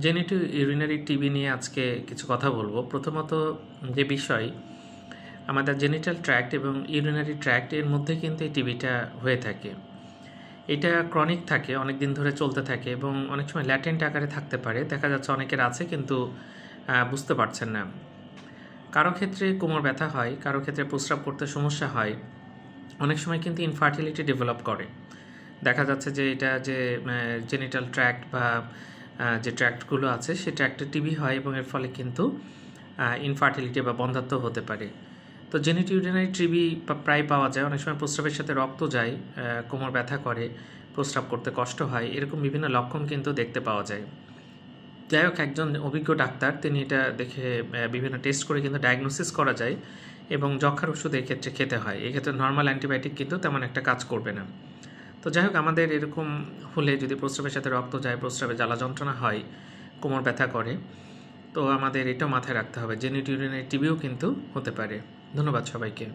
জেনিটিভ urinary TB নিয়ে আজকে কিছু কথা বলবো। প্রথমত যে বিষয়, আমাদের জেনিটাল ট্র্যাক্ট এবং ইউরিনারি ট্র্যাক্ট এর মধ্যে কিন্তু এই টিবিটা হয়ে থাকে। এটা ক্রনিক থাকে, অনেক দিন ধরে চলতে থাকে এবং অনেক সময় ল্যাটেন্ট আকারে থাকতে পারে। দেখা যাচ্ছে অনেকের আছে কিন্তু বুঝতে পারছেন না। কারো ক্ষেত্রে কোমর ব্যথা হয়, কারো ক্ষেত্রে প্রস্রাব করতে সমস্যা হয়, অনেক সময় কিন্তু ইনফার্টিলিটি ডেভেলপ করে। দেখা যাচ্ছে যে এটা যে জেনিটাল ট্র্যাক্ট বা যে ট্র্যাক্টগুলো আছে সেই ট্র্যাক্টে টিবি হয় এবং এর ফলে কিন্তু ইনফার্টিলিটি বা বন্ধ্যাত্ব হতে পারে। তো জেনিটিভ ইউরিনারি টিবি প্রায় পাওয়া যায়। অনেক সময় প্রস্রাবের সাথে রক্ত যায়, কোমর ব্যথা করে, প্রস্রাব করতে কষ্ট হয়, এরকম বিভিন্ন লক্ষণ কিন্তু দেখতে পাওয়া যায়। যাই হোক, একজন অভিজ্ঞ ডাক্তার তিনি এটা দেখে বিভিন্ন টেস্ট করে কিন্তু ডায়াগনোসিস করা যায় এবং যক্ষার ওষুধ এক্ষেত্রে খেতে হয়। এক্ষেত্রে নর্মাল অ্যান্টিবায়োটিক কিন্তু তেমন একটা কাজ করবে না। তো যাই হোক, আমাদের এরকম হলে যদি প্রস্রাবের সাথে রক্ত যায়, প্রস্রাবে জ্বালা যন্ত্রণা হয়, কোমর ব্যথা করে, তো আমাদের এটাও মাথায় রাখতে হবে জেনিটিভ ইউরিনারি টিবিও কিন্তু হতে পারে। ধন্যবাদ সবাইকে।